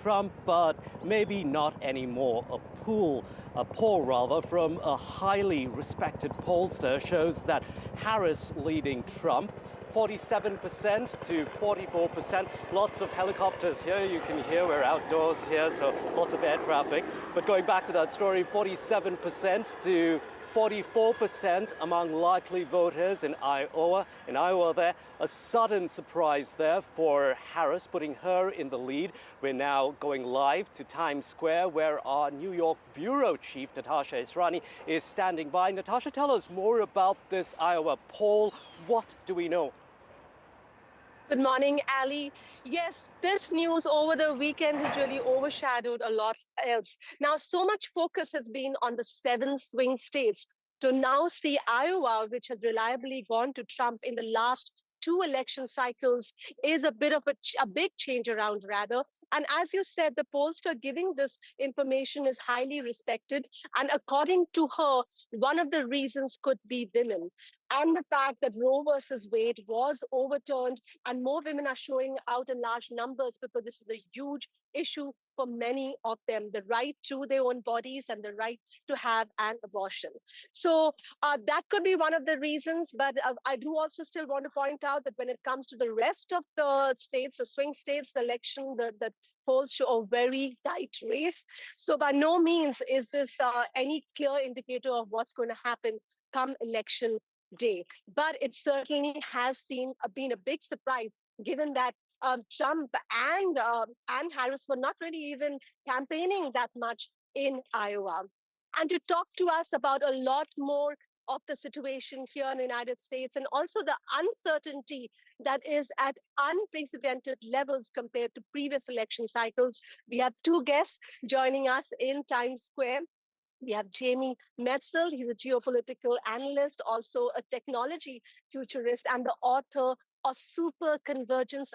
Trump, but maybe not anymore. A poll from a highly respected pollster shows that Harris leading Trump 47% to 44%. Lots of helicopters here. You can hear we're outdoors here, so lots of air traffic. But going back to that story, 47% to 44% among likely voters in Iowa. There, a sudden surprise there for Harris, putting her in the lead. We're now going live to Times Square, where our New York bureau chief, Natasha Israni, is standing by. Natasha, tell us more about this Iowa poll. What do we know? Good morning, Ali. Yes, this news over the weekend has really overshadowed a lot else. Now, so much focus has been on the 7 swing states. To now see Iowa, which has reliably gone to Trump in the last 2 election cycles, is a bit of a big change around, rather. And as you said, the pollster giving this information is highly respected. And according to her, one of the reasons could be women. And the fact that Roe versus Wade was overturned and more women are showing out in large numbers because this is a huge issue for many of them, the right to their own bodies and the right to have an abortion. So that could be one of the reasons. But I do also still want to point out that when it comes to the rest of the states, the swing states, the election, the polls show a very tight race. So by no means is this any clear indicator of what's going to happen come election day. But it certainly has been a big surprise, given that Trump and Harris were not really even campaigning that much in Iowa. And to talk to us about a lot more of the situation here in the United States and also the uncertainty that is at unprecedented levels compared to previous election cycles, we have 2 guests joining us in Times Square. We have Jamie Metzel. He's a geopolitical analyst, also a technology futurist, and the author of Super Convergence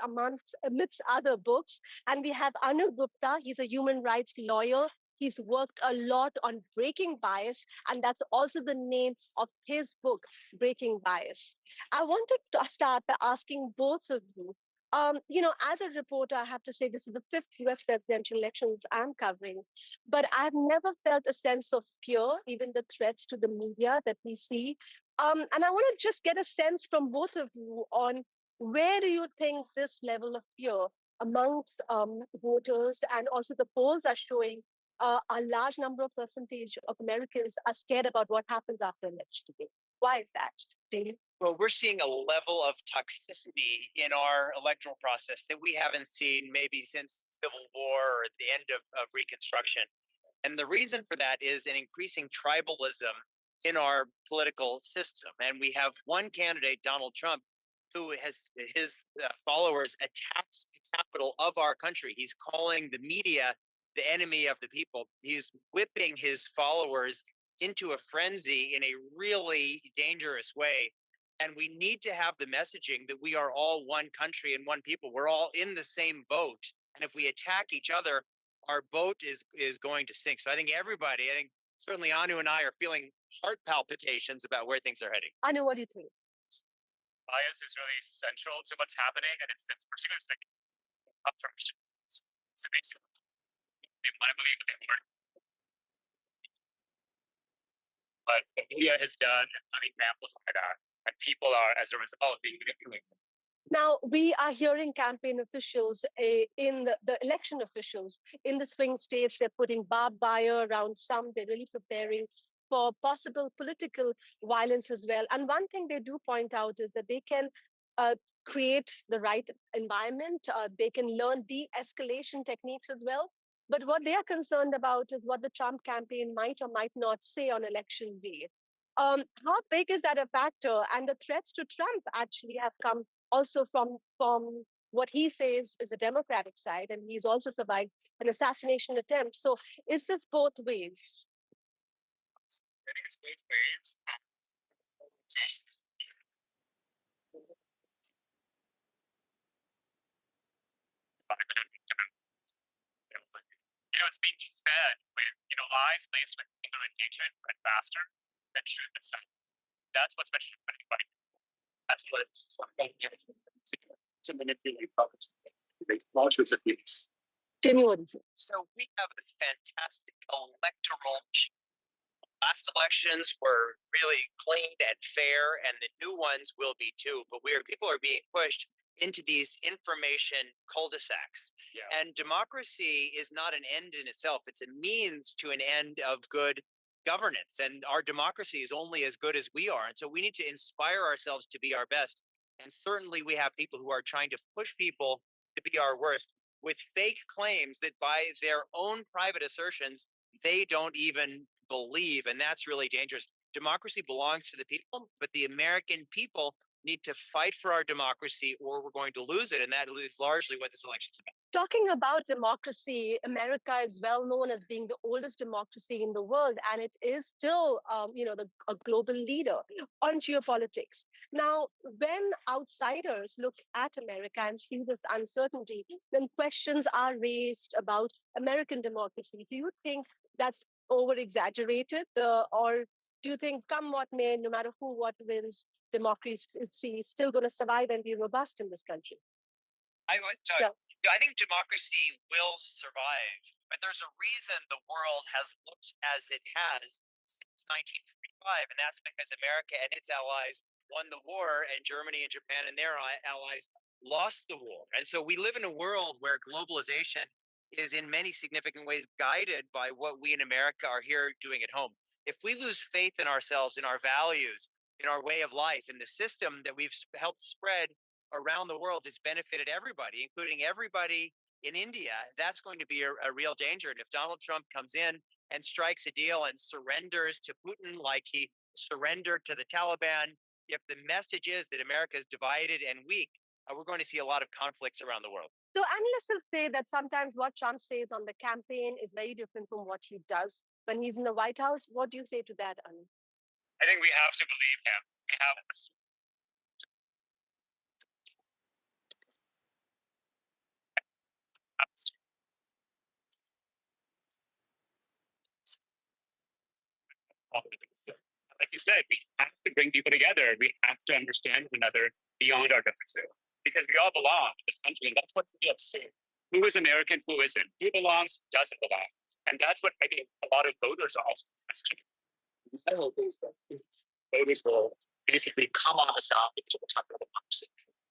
amidst other books. And we have Anu Gupta. He's a human rights lawyer. He's worked a lot on breaking bias, and that's also the name of his book, Breaking Bias. I wanted to start by asking both of you, as a reporter, I have to say this is the 5th US presidential elections I'm covering, but I've never felt a sense of fear, even the threats to the media that we see. And I want to just get a sense from both of you on where do you think this level of fear amongst voters, and also the polls are showing a large number of percentage of Americans are scared about what happens after election day. Why is that, Dave? Well, we're seeing a level of toxicity in our electoral process that we haven't seen maybe since the Civil War or at the end of Reconstruction. And the reason for that is an increasing tribalism in our political system. And we have one candidate, Donald Trump, who has his followers attacked the capital of our country. He's calling the media the enemy of the people. He's whipping his followers into a frenzy in a really dangerous way. And we need to have the messaging that we are all one country and one people. We're all in the same boat. And if we attack each other, our boat is going to sink. So I think certainly Anu and I are feeling heart palpitations about where things are heading. Anu, what do you think? Bias is really central to what's happening, and it's particularly up from so basically, they want to believe that they weren't. But the media has done, amplify that. And people are, as a result, being manipulated. Now, we are hearing campaign officials, in the election officials in the swing states, they're putting barbed wire around some. They're really preparing for possible political violence as well. And one thing they do point out is that they can create the right environment. They can learn de-escalation techniques as well. But what they are concerned about is what the Trump campaign might or might not say on election day. How big is that a factor? And the threats to Trump actually have come also from what he says is the Democratic side, and he's also survived an assassination attempt. So is this both ways? I think it's both ways. It's being fed with, lies laced with anger and hatred and faster than truth itself. That's what's been happening by people. That's what's to manipulate public. They launch with abuse. Jimmy, what is it? So we have a fantastic electoral. Last elections were really clean and fair, and the new ones will be too. But people are being pushed into these information cul-de-sacs. Yeah. And democracy is not an end in itself. It's a means to an end of good governance. And our democracy is only as good as we are. And so we need to inspire ourselves to be our best. And certainly we have people who are trying to push people to be our worst with fake claims that by their own private assertions, they don't even believe. And that's really dangerous. Democracy belongs to the people, but the American people need to fight for our democracy or we're going to lose it. And that is largely what this election is about. Talking about democracy, America is well known as being the oldest democracy in the world, and it is still, a global leader on geopolitics. Now, when outsiders look at America and see this uncertainty, then questions are raised about American democracy. Do you think that's over-exaggerated, or do you think, come what may, no matter what wins, democracy is still going to survive and be robust in this country? I think democracy will survive, but there's a reason the world has looked as it has since 1945, and that's because America and its allies won the war, and Germany and Japan and their allies lost the war. And so we live in a world where globalization is in many significant ways guided by what we in America are here doing at home. If we lose faith in ourselves, in our values, in our way of life, in the system that we've helped spread around the world has benefited everybody, including everybody in India, that's going to be a real danger. And if Donald Trump comes in and strikes a deal and surrenders to Putin like he surrendered to the Taliban, if the message is that America is divided and weak, we're going to see a lot of conflicts around the world. So analysts will say that sometimes what Trump says on the campaign is very different from what he does when he's in the White House. What do you say to that, Anu? I think we have to believe him. We have like you said, we have to bring people together. We have to understand one another beyond our differences because we all belong in this country, and that's what's at stake. Who is American? Who isn't? Who belongs? Who doesn't belong? And that's what I think a lot of voters are also questioning. Voters will basically come on the side to protect our democracy.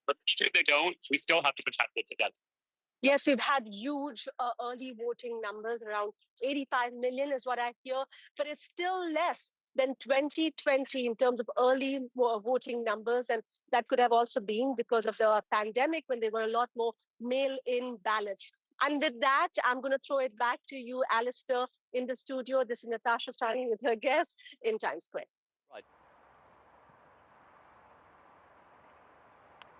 But if they don't, we still have to protect it together. Yes, we've had huge early voting numbers, around 85 million is what I hear, but it's still less than 2020 in terms of early voting numbers. And that could have also been because of the pandemic when there were a lot more mail-in ballots. And with that, I'm going to throw it back to you, Allister, in the studio. This is Natasha starting with her guest in Times Square. Right.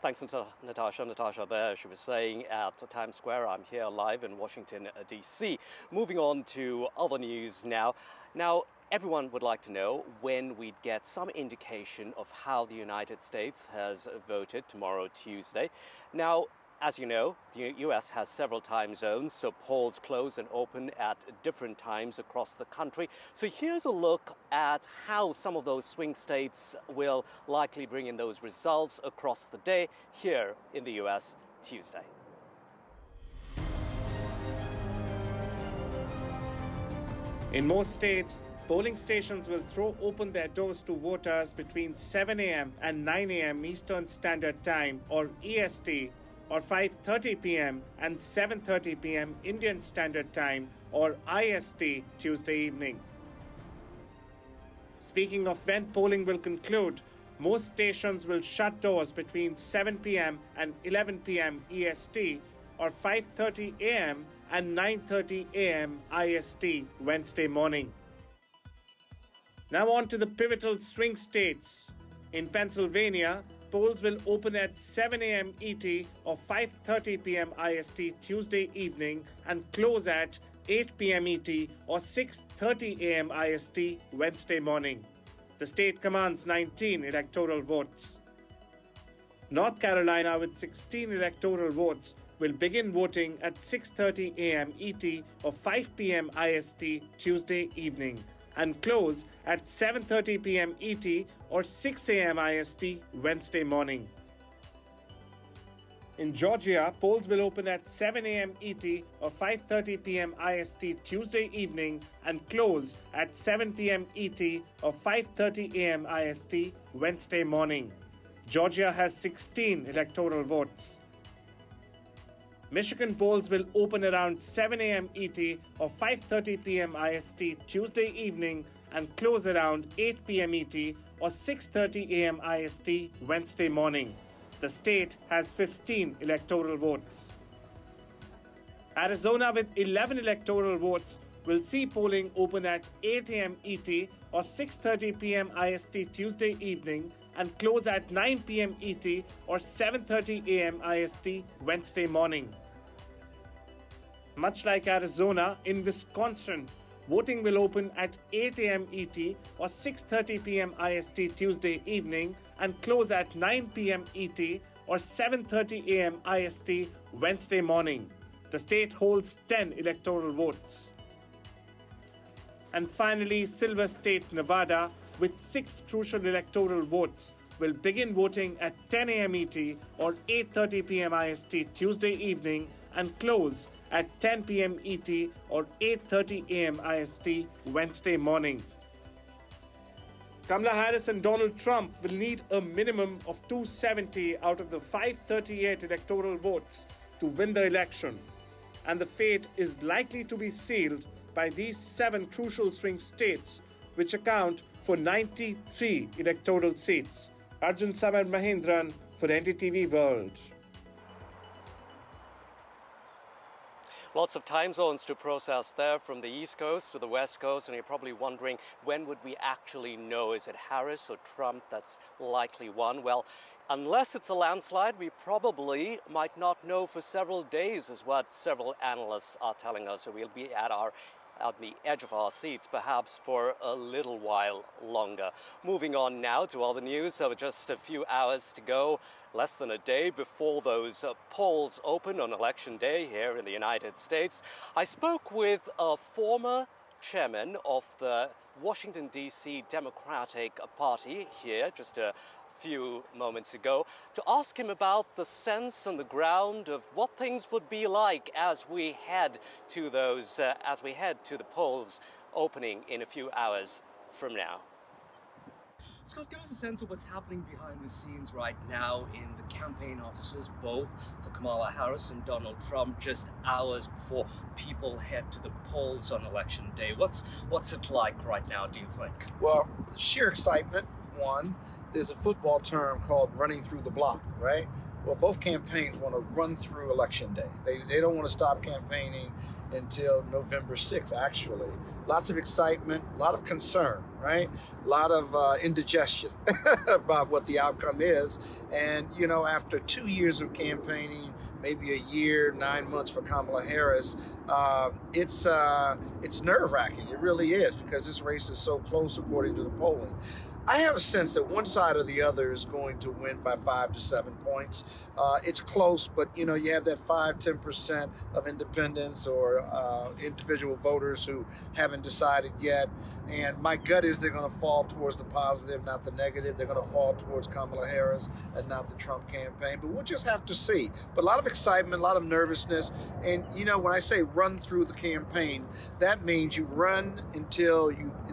Thanks, Natasha. Natasha there, she was saying at Times Square. I'm here live in Washington, D.C. Moving on to other news now. Now, everyone would like to know when we'd get some indication of how the United States has voted tomorrow, Tuesday. Now, as you know, the U.S. has several time zones, so polls close and open at different times across the country. So here's a look at how some of those swing states will likely bring in those results across the day here in the U.S. Tuesday. In most states, polling stations will throw open their doors to voters between 7 a.m. and 9 a.m. Eastern Standard Time, or EST, or 5:30 p.m. and 7:30 p.m. Indian Standard Time, or IST, Tuesday evening. Speaking of when polling will conclude, most stations will shut doors between 7 p.m. and 11 p.m. EST, or 5:30 a.m. and 9:30 a.m. IST, Wednesday morning. Now on to the pivotal swing states. In Pennsylvania, polls will open at 7 a.m. ET or 5:30 p.m. IST Tuesday evening and close at 8 p.m. ET or 6:30 a.m. IST Wednesday morning. The state commands 19 electoral votes. North Carolina, with 16 electoral votes, will begin voting at 6:30 a.m. ET or 5 p.m. IST Tuesday evening and close at 7:30 p.m. ET or 6 a.m. IST Wednesday morning. In Georgia, polls will open at 7 a.m. ET or 5:30 p.m. IST Tuesday evening and close at 7 p.m. ET or 5:30 a.m. IST Wednesday morning. Georgia has 16 electoral votes. Michigan polls will open around 7 a.m. ET or 5:30 p.m. IST Tuesday evening and close around 8 p.m. ET or 6:30 a.m. IST Wednesday morning. The state has 15 electoral votes. Arizona, with 11 electoral votes, will see polling open at 8 a.m. ET or 6:30 p.m. IST Tuesday evening and close at 9 p.m. ET or 7:30 a.m. IST Wednesday morning. Much like Arizona, in Wisconsin, voting will open at 8 a.m. ET or 6:30 p.m. IST Tuesday evening and close at 9 p.m. ET or 7:30 a.m. IST Wednesday morning. The state holds 10 electoral votes. And finally, Silver State, Nevada, with 6 crucial electoral votes, will begin voting at 10 a.m. ET or 8:30 p.m. IST Tuesday evening and close at 10 p.m. ET or 8:30 a.m. IST Wednesday morning. Kamala Harris and Donald Trump will need a minimum of 270 out of the 538 electoral votes to win the election, and the fate is likely to be sealed by these 7 crucial swing states, which account for 93 electoral seats. Arjun Samar Mahendran for NDTV World. Lots of time zones to process there, from the East Coast to the West Coast, and you're probably wondering, when would we actually know? Is it Harris or Trump that's likely won? Well, unless it's a landslide, we probably might not know for several days, is what several analysts are telling us. So we'll be at the edge of our seats, perhaps for a little while longer. Moving on now to all the news. So just a few hours to go, less than a day before those polls open on Election Day here in the United States. I spoke with a former chairman of the Washington, D.C. Democratic Party here just a few moments ago to ask him about the sense on the ground of what things would be like as we head to the polls opening in a few hours from now. Scott, give us a sense of what's happening behind the scenes right now in the campaign offices, both for Kamala Harris and Donald Trump, just hours before people head to the polls on Election Day. What's it like right now, do you think? Well, sheer excitement, one. There's a football term called running through the block, right? Well, both campaigns want to run through Election Day. They don't want to stop campaigning until November 6th, actually. Lots of excitement, a lot of concern, right? A lot of indigestion about what the outcome is. And, you know, after 2 years of campaigning, maybe a year, 9 months for Kamala Harris, it's nerve-wracking. It really is, because this race is so close according to the polling. I have a sense that one side or the other is going to win by 5 to 7 points. It's close, but you know, you have that 5-10% of independents or individual voters who haven't decided yet. And my gut is they're going to fall towards the positive, not the negative. They're going to fall towards Kamala Harris and not the Trump campaign. But we'll just have to see. But a lot of excitement, a lot of nervousness. And you know, when I say run through the campaign, that means you run until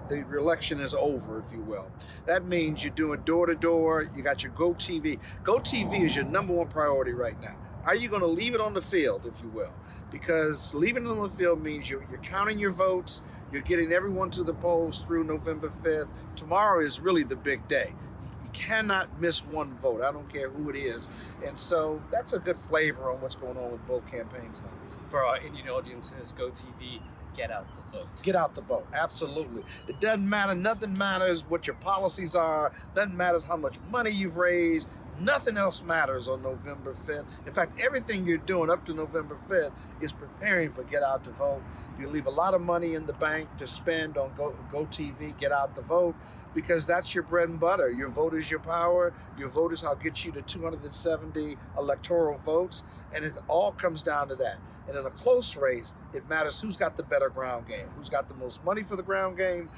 the election is over, if you will. That means you're doing door-to-door. You got your GoTV. GoTV is your #1 priority right now. Are you going to leave it on the field, if you will? Because leaving it on the field means you're counting your votes. You're getting everyone to the polls through November 5th. Tomorrow is really the big day. You cannot miss one vote. I don't care who it is. And so that's a good flavor on what's going on with both campaigns now. For our Indian audiences, GoTV, get out the vote. Get out the vote, absolutely. It doesn't matter, nothing matters what your policies are, doesn't matter how much money you've raised, nothing else matters on November 5th. In fact, everything you're doing up to November 5th is preparing for get out the vote. You leave a lot of money in the bank to spend on GoTV, get out the vote, because that's your bread and butter. Your vote is your power. Your vote is how it gets you to 270 electoral votes, and it all comes down to that. And in a close race, it matters who's got the better ground game, who's got the most money for the ground game,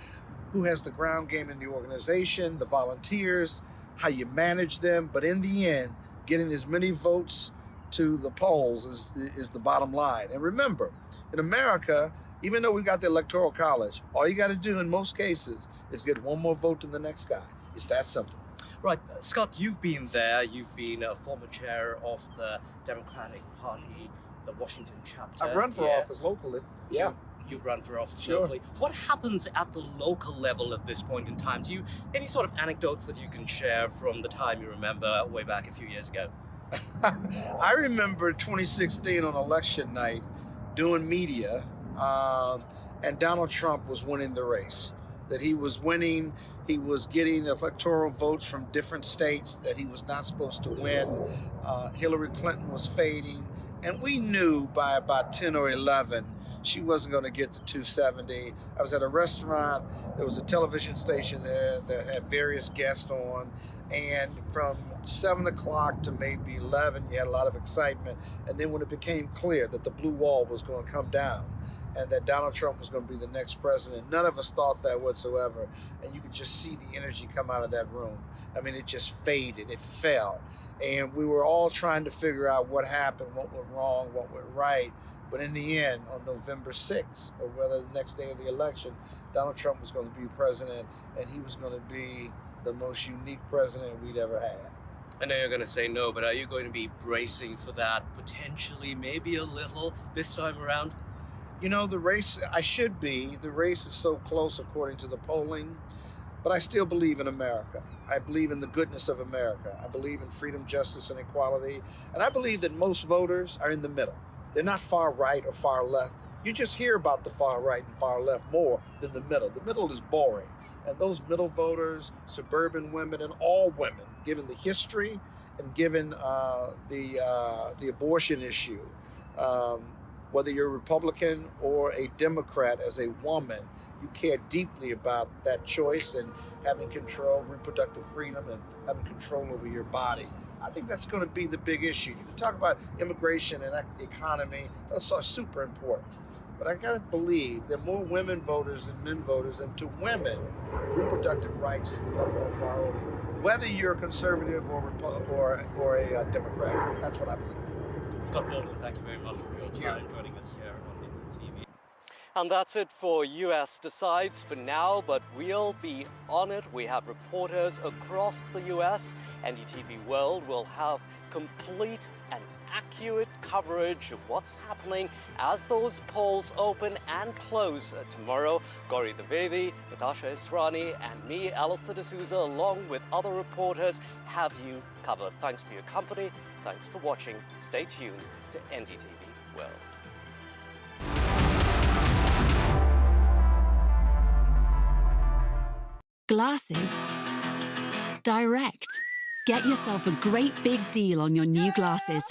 who has the ground game in the organization, the volunteers, how you manage them. But in the end, getting as many votes to the polls is the bottom line. And remember, in America, even though we've got the Electoral College, all you got to do in most cases is get one more vote than the next guy. It's that simple. Right, Scott, you've been there. You've been a former chair of the Democratic Party, the Washington chapter. I've run for office locally. Yeah. You've run for office Sure. locally. What happens at the local level at this point in time? Do you any sort of anecdotes that you can share from the time you remember way back a few years ago? I remember 2016 on election night doing media, and Donald Trump was winning the race. That he was winning, he was getting electoral votes from different states that he was not supposed to win. Hillary Clinton was fading, and we knew by about 10 or 11 she wasn't going to get to 270. I was at a restaurant, there was a television station there that had various guests on, and from 7 o'clock to maybe 11, you had a lot of excitement. And then when it became clear that the blue wall was going to come down and that Donald Trump was going to be the next president, none of us thought that whatsoever. And you could just see the energy come out of that room. I mean, it just faded, it fell. And we were all trying to figure out what happened, what went wrong, what went right. But in the end, on November 6th, or whether the next day of the election, Donald Trump was going to be president, and he was going to be the most unique president we'd ever had. I know you're going to say no, but are you going to be bracing for that potentially, maybe a little, this time around? You know, the race, I should be. The race is so close according to the polling, but I still believe in America. I believe in the goodness of America. I believe in freedom, justice, and equality. And I believe that most voters are in the middle. They're not far right or far left. You just hear about the far right and far left more than the middle. The middle is boring. And those middle voters, suburban women, and all women, given the history and given the abortion issue, whether you're a Republican or a Democrat, as a woman, you care deeply about that choice and having control, reproductive freedom, and having control over your body. I think that's going to be the big issue. You can talk about immigration and economy. Those are super important. But I got to believe there are more women voters than men voters, and to women, reproductive rights is the number one priority, whether you're a conservative or a Democrat. That's what I believe. Scott Walton, thank you very much for your time joining us here on NDTV. And that's it for US Decides for now, but we'll be on it. We have reporters across the US. NDTV World will have complete and accurate coverage of what's happening as those polls open and close tomorrow. Gauri Dwivedi, Natasha Israni, and me, Allister D'Souza, along with other reporters, have you covered. Thanks for your company. Thanks for watching. Stay tuned to NDTV World. Glasses Direct. Get yourself a great big deal on your new glasses.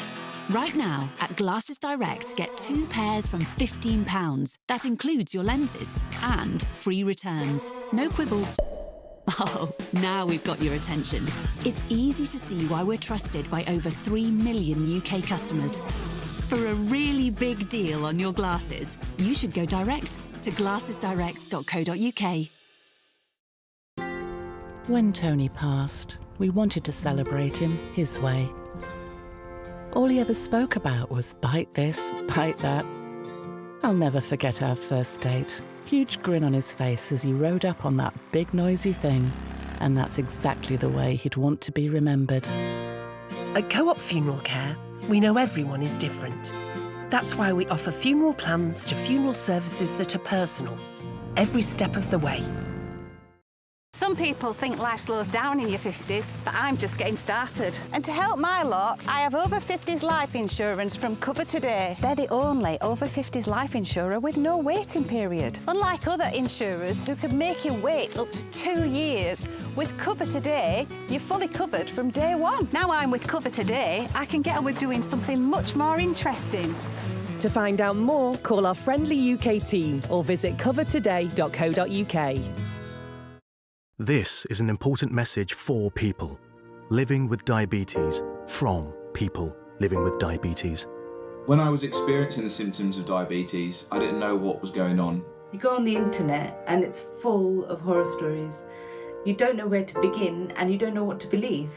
Right now, at Glasses Direct, get 2 pairs from £15. That includes your lenses and free returns. No quibbles. Oh, now we've got your attention. It's easy to see why we're trusted by over 3 million UK customers. For a really big deal on your glasses, you should go direct to glassesdirect.co.uk. When Tony passed, we wanted to celebrate him his way. All he ever spoke about was bite this, bite that. I'll never forget our first date. Huge grin on his face as he rode up on that big noisy thing. And that's exactly the way he'd want to be remembered. At Co-op Funeral Care, we know everyone is different. That's why we offer funeral plans to funeral services that are personal, every step of the way. Some people think life slows down in your 50s, but I'm just getting started. And to help my lot, I have over 50s life insurance from Cover Today. They're the only over 50s life insurer with no waiting period. Unlike other insurers who can make you wait up to 2 years, with Cover Today, you're fully covered from day one. Now I'm with Cover Today, I can get on with doing something much more interesting. To find out more, call our friendly UK team or visit covertoday.co.uk. This is an important message for people living with diabetes from people living with diabetes. When I was experiencing the symptoms of diabetes, I didn't know what was going on. You go on the internet and it's full of horror stories. You don't know where to begin and you don't know what to believe.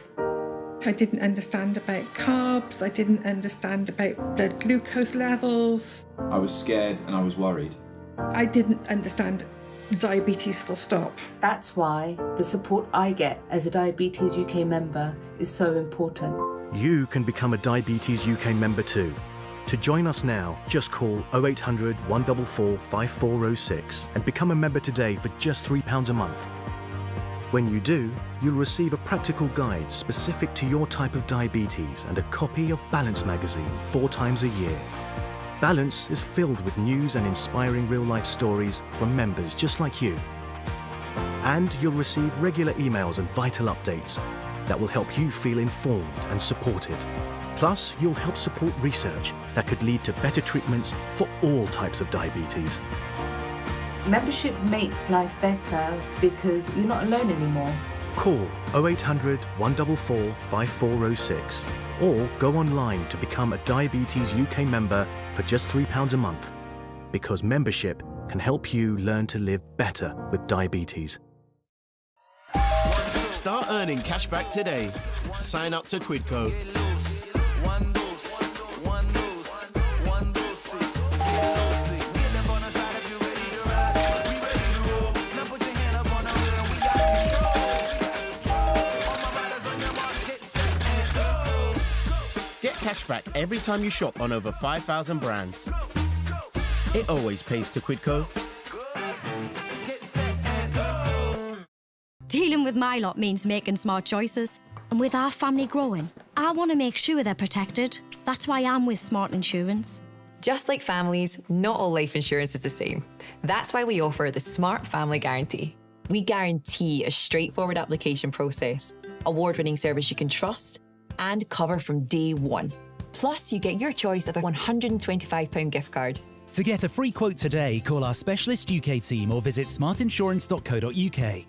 I didn't understand about carbs, I didn't understand about blood glucose levels. I was scared and I was worried. I didn't understand diabetes full stop. That's why the support I get as a Diabetes UK member is so important. You can become a Diabetes UK member too. To join us now, just call 0800 144 5406 and become a member today for just £3 a month. When you do, you'll receive a practical guide specific to your type of diabetes and a copy of Balance magazine 4 times a year. Balance is filled with news and inspiring real-life stories from members just like you. And you'll receive regular emails and vital updates that will help you feel informed and supported. Plus, you'll help support research that could lead to better treatments for all types of diabetes. Membership makes life better because you're not alone anymore. Call 0800 144 5406 or go online to become a Diabetes UK member for just £3 a month, because membership can help you learn to live better with diabetes. Start earning cash back today. Sign up to Quidco. Get cash back every time you shop on over 5,000 brands. It always pays to Quidco. Dealing with my lot means making smart choices. And with our family growing, I want to make sure they're protected. That's why I'm with Smart Insurance. Just like families, not all life insurance is the same. That's why we offer the Smart Family Guarantee. We guarantee a straightforward application process, award-winning service you can trust, and cover from day one. Plus, you get your choice of a £125 gift card. To get a free quote today, call our specialist UK team or visit smartinsurance.co.uk.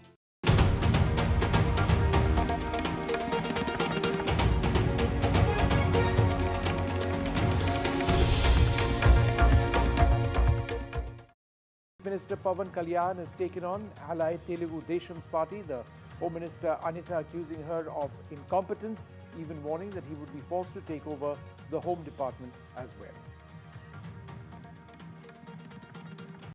Minister Pawan Kalyan has taken on Allied Telugu Desham's party. The Home Minister Anita accusing her of incompetence, even warning that he would be forced to take over the Home Department as well.